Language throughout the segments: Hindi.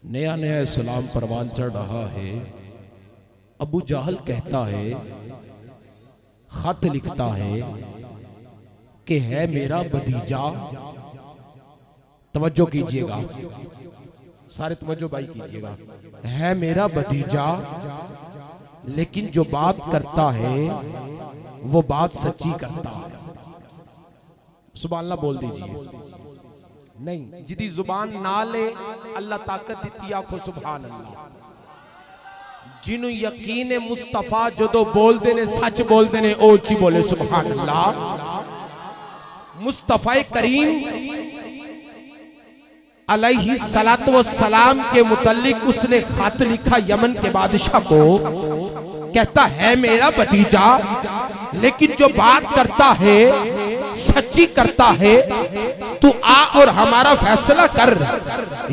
नया नया इस्लाम परवान चढ़ रहा है। अबू जहल कहता है, खत लिखता है कि है मेरा भतीजा। तवज्जो कीजिएगा, सारे तवज्जो भाई कीजिएगा। है मेरा भतीजा, लेकिन जो बात करता है वो बात सच्ची करता है। सुभान अल्लाह बोल दीजिए। नहीं जिदी जुबान नाले अल्लाह ताकत दी आखो सुभान अल्लाह। जिन्हू यकीन मुस्तफा जदों बोलते ने सच बोलते ने ओ ची बोले सुभान अल्लाह। मुस्तफा करीम अलैहि सलातो व सलाम के मुतल्लिक उसने खत लिखा यमन के बादशाह को, कहता है मेरा भतीजा, लेकिन जो बात करता है सच्ची करता है। तू आ और हमारा फैसला कर।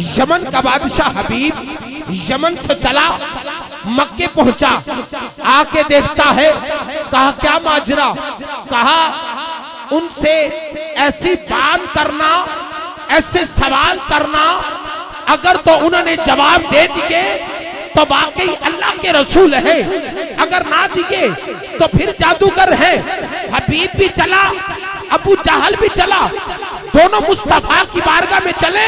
यमन का बादशाह हबीब यमन से चला, मक्के पहुंचा, आके देखता है। कहा क्या माजरा? कहा उनसे ऐसी बात करना, ऐसे सवाल करना, अगर तो उन्होंने जवाब दे दिए तो वाकई अल्लाह के रसूल है, अगर ना दिए तो फिर जादूगर है। हबीब भी चला, अबू जहल भी चला, दोनों मुस्तफा की बारगाह में चले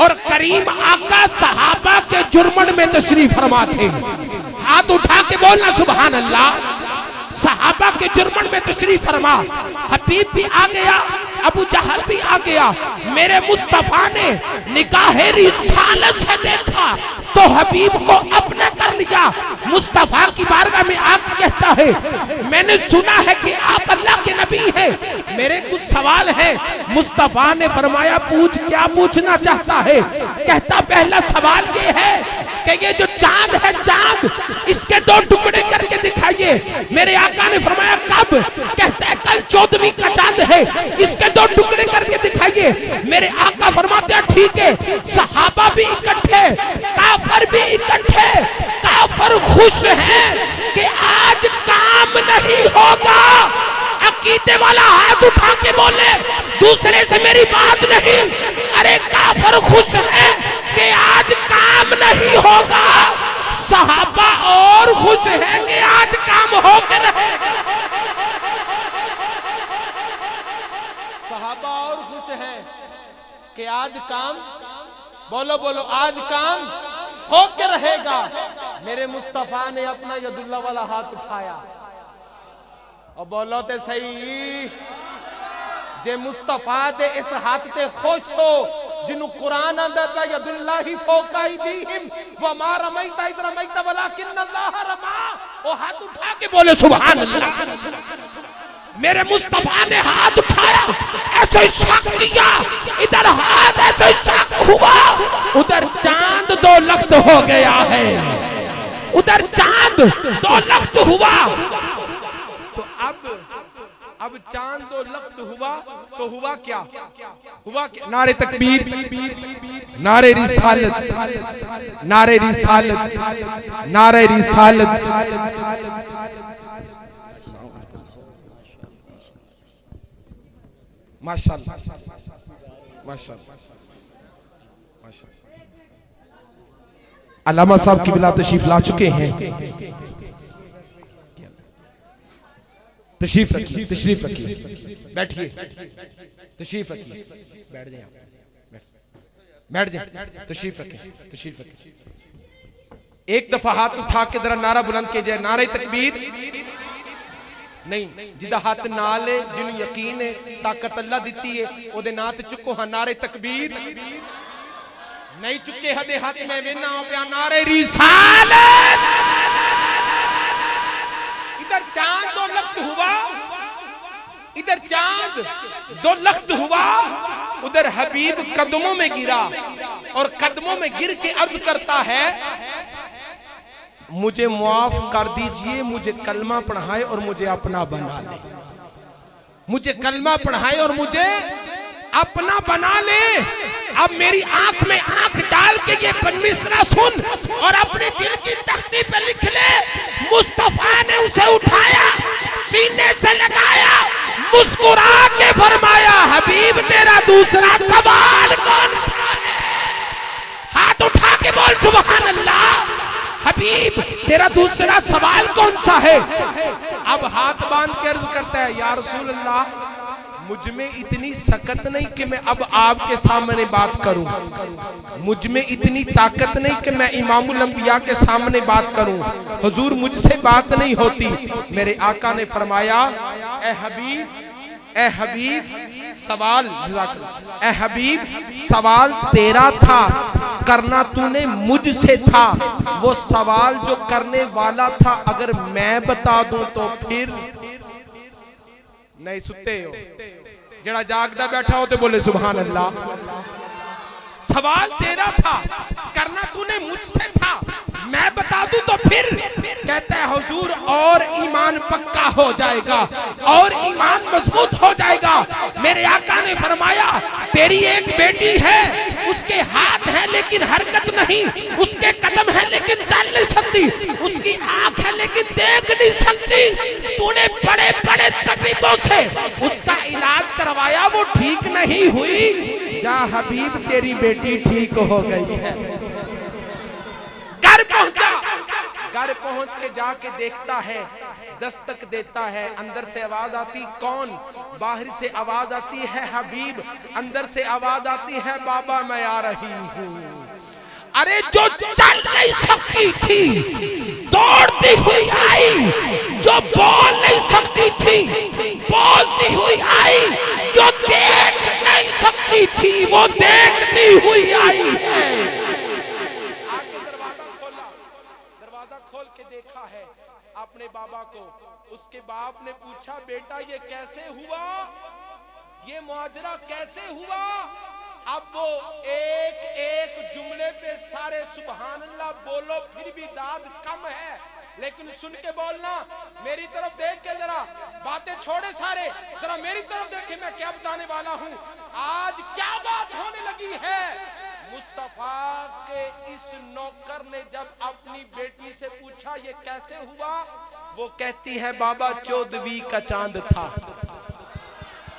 और करीम आका सहाबा के जुर्मन में तशरीफ फरमा थे। हाथ उठा के बोलना सुभान अल्लाह। सहाबा के जुर्मन में तशरीफ फरमा, हबीब भी आ गया, अबू जहल भी आ गया। मेरे मुस्तफा ने निगाह रिसालत से देखा तो हबीब को अपना कर लिया। मुस्तफा की बारगाह में आके कहता है, मैंने सुना है कि आप अल्लाह के नबी हैं, मेरे कुछ सवाल हैं। मुस्तफा ने फरमाया पूछ, क्या पूछना चाहता है? कहता पहला सवाल ये है कि ये जो चांद है, चांद इसके दो टुकड़े करके दिखाइए। मेरे आका ने फरमाया कब? कहता है कल 14वीं का चांद है, इसके दो टुकड़े करके दिखाइए। मेरे आका फरमाते हैं ठीक है। सहाबा भी इकट्ठे, काफर भी इकट्ठे। काफर खुश हैं कि आज काम नहीं होगा। अकीदे वाला हाथ उठा के बोले, दूसरे से मेरी बात नहीं। अरे काफर खुश है कि आज काम नहीं होगा। सहाबा और खुश है कि आज काम होकर रहे। सहाबा और खुश है कि आज काम, बोलो बोलो, आज काम होकर रहेगा। मेरे मुस्तफा ने अपना यदुल्ला वाला हाथ उठाया और बोलो ते सही, जे मुस्तफा दे इस हाथ ते खुश हो जिन्हू कुरान अंदर यदुल्लाहि फौका अयदीहिम व मा रमैता इद रमैता वलाकिन अल्लाह रमा। वो हाथ उठा के बोले सुभान अल्लाह। मेरे मुस्तफा ने हाथ उठाया, ऐसे शक किया, इधर हाथ ऐसे शक हुआ, उधर चांद 2 लख्त हो गया है। उधर चांद 2 लख्त हुआ। तो अब चांद 2 लख्त हुआ तो हुआ क्या? हुआ क्या? नारे तकबीर, नारे रिसालत, नारे रिसालत, नारे रिसालत। माशाअल्लाह, माशाअल्लाह, माशाअल्लाह। अल्लामा साहब की बिला तशरीफ ला चुके हैं। तशरीफ रखिए, तशरीफ रखिए, बैठिए, तशरीफ रखिए, बैठ जाए, बैठ जाए, तशरीफ रखिए, तशरीफ रखिए। एक दफा हाथ उठा के जरा नारा बुलंद कीजिए, नारे तकबीर। नहीं जिदा हाथ नाल है, जिन्होंने यकीन है ताकत अल्लाह दी है, ओदे नाम ते चुको हां नारे तकबीर। नहीं चुके हदे हाथ में वेना हो पिया नारे रिसालत। इधर चांद 2 लख्त हुआ, इधर चांद 2 लख्त हुआ, उधर हबीब कदमों में गिरा और कदमों में गिर के अर्ज करता है, मुझे माफ कर दीजिए, मुझे कलमा पढ़ाए और मुझे अपना बना ले। मुझे कलमा पढ़ाए और मुझे अपना बना ले। अब मेरी आंख में आंख डाल के ये मिसरा सुन और अपने दिल की तख्ती पे लिख ले। मुस्तफा ने उसे उठाया, सीने से लगाया, मुस्कुरा के फरमाया, हबीब मेरा दूसरा सवाल कौन सा है? हाथ उठा के बोल सुभान अल्लाह। हबीब तेरा दूसरा सवाल कौन सा है? अब हाथ बांध के अर्ज करता है, या रसूल अल्लाह, मुझ में इतनी सकत नहीं कि मैं अब आपके सामने बात करूं, मुझ में इतनी ताकत नहीं कि मैं इमामुल अंबिया के सामने बात करूं, हुजूर मुझसे बात नहीं होती। मेरे आका ने फरमाया, ए हबीब सवाल, ए हबीब सवाल तेरा था, करना तूने मुझसे था। वो सवाल जो करने वाला था अगर मैं बता दूं तो फिर नहीं सुते हो। जरा जागदा बैठा हो तो बोले सुभान अल्लाह। सवाल तेरा था, करना तूने मुझसे था, मैं बता दूं तो फिर। कहता है हुजूर और ईमान पक्का हो जाएगा और ईमान मजबूत हो जाएगा। मेरे आका ने फरमाया, तेरी एक बेटी है, उसके हाथ है लेकिन हरकत नहीं, उसके कदम है लेकिन चल नहीं सकती, उसकी आंख है लेकिन देख नहीं सकती। तूने बड़े बड़े तबीबों से उसका इलाज करवाया, वो ठीक नहीं हुई। जा हबीब तेरी बेटी ठीक हो गई है। घर पहुंचा, घर पहुंच के जाके देखता है, दस्तक देता है, अंदर से आवाज आती, कौन? बाहर से आवाज आती है हबीब, अंदर से आवाज आती है, बाबा मैं आ रही हूँ। अरे जो चल नहीं सकती थी दौड़ती हुई आई, जो बोल नहीं सकती थी बोलती हुई आई, जो देख नहीं सकती थी वो देखती हुई आई है। दरवाजा खोल के देखा है अपने बाबा को। उसके बाप ने पूछा, बेटा ये कैसे हुआ, ये मुआजरा कैसे हुआ? अब वो एक एक जुमले पे सारे सुभान अल्लाह बोलो, फिर भी दाद कम है, लेकिन सुन के बोलना। मेरी तरफ देख के जरा, बातें छोड़े सारे, जरा मेरी तरफ देखे मैं क्या बताने वाला हूँ। आज क्या बात होने लगी है। मुस्तफा के इस नौकर ने जब अपनी बेटी से पूछा ये कैसे हुआ, वो कहती है बाबा 14वीं का चांद था।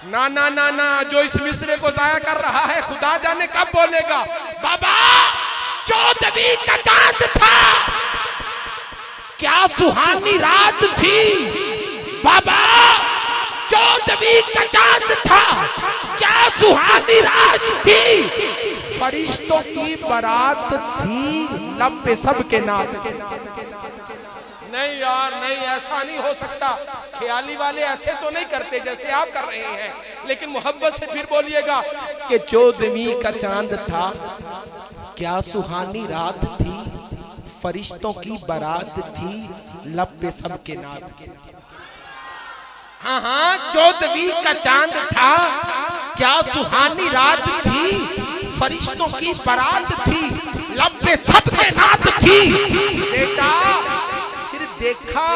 ना ना ना ना, जो इस मिसरे को जाया कर रहा है खुदा जाने कब बोलेगा। बाबा 14वीं का चांद था, क्या सुहानी रात थी। बाबा 14वीं का चांद था, क्या सुहानी रात थी। फरिश्तों की बारात थी, लब पे सबके नाम। नहीं यार नहीं, ऐसा नहीं हो सकता। ख्याली वाले ऐसे तो नहीं करते जैसे आप कर रहे हैं, लेकिन मोहब्बत से फिर बोलिएगा कि 14वीं का चांद था, क्या सुहानी रात थी, फरिश्तों की बारात थी, लब पे सबके नाम। हाँ हाँ 14वीं का चांद था, क्या सुहानी रात थी, फरिश्तों की बारात थी, लब पे सबके नात थी। बेटा फिर देखा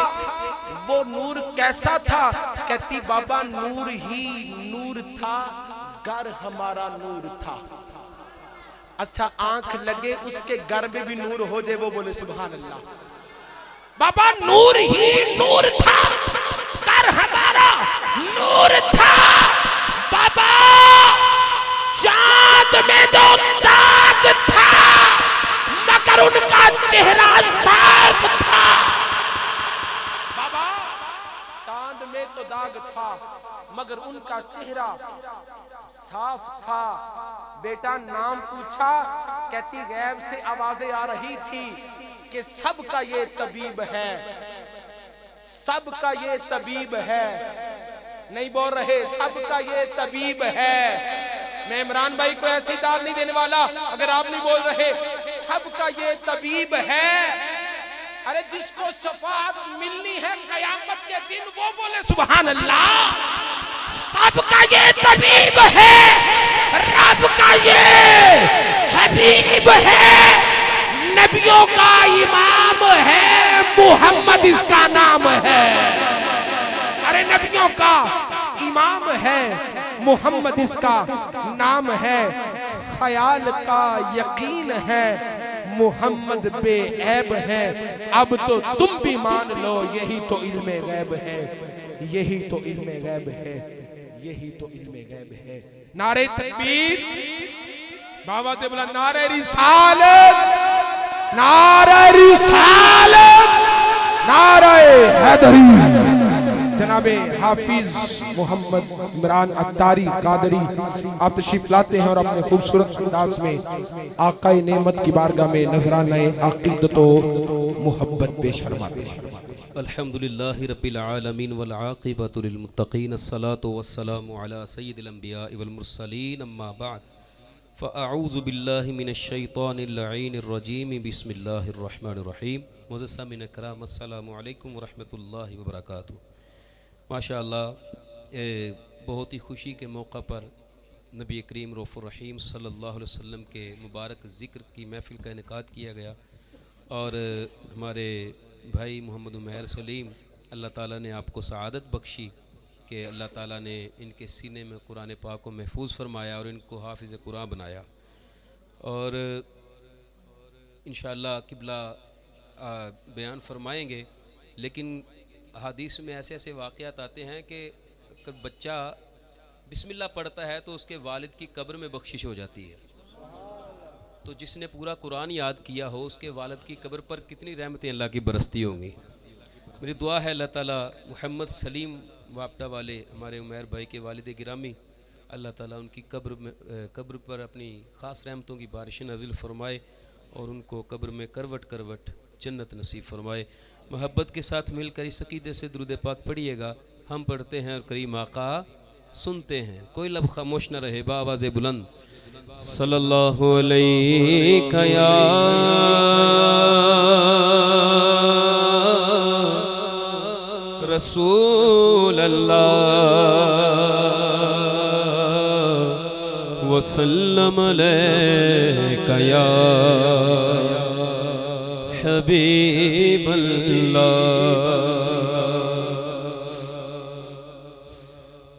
वो नूर कैसा था। कहती बाबा नूर ही नूर था, घर हमारा नूर था। अच्छा आंख लगे उसके घर में भी नूर हो जाए, वो बोले सुभान अल्लाह। बाबा नूर ही नूर था, घर हमारा नूर था। बाबा चांद में दो दाग था, मगर उनका चेहरा साफ था। बाबा चांद में तो दाग था, मगर उनका चेहरा साफ था। बेटा नाम पूछा, कहती गैब से आवाजें आ रही थी कि सबका ये तबीब है, सबका ये तबीब है। नहीं बोल रहे, सबका ये तबीब है। मैं इमरान भाई को ऐसे ही दाल नहीं देने वाला अगर आप नहीं बोल रहे। सबका ये तबीब है। अरे जिसको शफाअत मिलनी है कयामत के दिन वो बोले सुभान अल्लाह। सबका ये तबीब है, रब का ये हबीब है, नबियों का इमाम है, मुहम्मद इसका नाम है। अरे नबियों का इमाम है, मुहम्मद इसका नाम है। ख्याल का यकीन है, मुहम्मद बेऐब है। अब तो तुम भी मान लो यही तो इल्मे गैब है, यही तो इल्मे गैब है, यही तो इल्मे गैब है। नारे तकबीर, बाबा से बोला नारे रिसालत। नारे रिसालत, नारे हैदरी। जनाबे हाफिज मोहम्मद इमरान अत्तारी कादरी आप तशरीफ लाते हैं और अपने खूबसूरत अंदाज में आकाए नेमत की बारगाह में नजराना अकीदत व मोहब्बत पेश फरमाते हैं। अल्हम्दुलिल्लाहि रब्बिल आलमीन वल आक़िबतु लिल मुत्तक़ीन अस्सलातु वस्सलामु अला सय्यिदिल अंबिया वल मुरसलीन अम्मा बअद फ़अऊज़ु बिल्लाहि मिनश शैतानिर लईनिर रजीम बिस्मिल्लाहिर रहमानिर रहीम। मुअज़्ज़ज़ सामीन इकराम अस्सलामु अलैकुम व रहमतुल्लाहि व बरकातुहू। माशाअल्लाह, बहुत ही खुशी के मौका पर नबी करीम रऊफ़ुर रहीम सल्लल्लाहु अलैहि वसल्लम के मुबारक ज़िक्र की महफ़िल का इनेकाद किया गया और हमारे भाई मोहम्मद उमैर सलीम, अल्लाह ताला ने आपको सआदत बख्शी कि अल्लाह ताला ने इनके सीने में कुरान पाक को महफूज फरमाया और इनको हाफिज़ कुरान बनाया। और इंशाअल्लाह किबला बयान फरमाएंगे, लेकिन हदीस में ऐसे ऐसे वाक़यात आते हैं कि अगर बच्चा बिस्मिल्लाह पढ़ता है तो उसके वालिद की कब्र में बख्शिश हो जाती है। तो जिसने पूरा कुरान याद किया हो उसके वालिद की कब्र पर कितनी रहमतें अल्लाह की बरसती होंगी। मेरी दुआ है अल्लाह ताला मोहम्मद सलीम वापटा वाले हमारे उमैर भाई के वालिद गिरामी, अल्लाह ताला उनकी कब्र पर अपनी ख़ास रहमतों की बारिश नाज़िल फरमाए और उनको कब्र में करवट करवट जन्नत नसीब फरमाए। मोहब्बत के साथ मिलकर इस अक़ीदे से दुरूद पाक पढ़िएगा। हम पढ़ते हैं और करीम आका सुनते हैं। कोई लब खामोश न रहे, बावाज़े बुलंद सल्लल्लाहु अलैहि या रसूल अल्लाह वसल्लम अलैका या हबीब अल्लाह।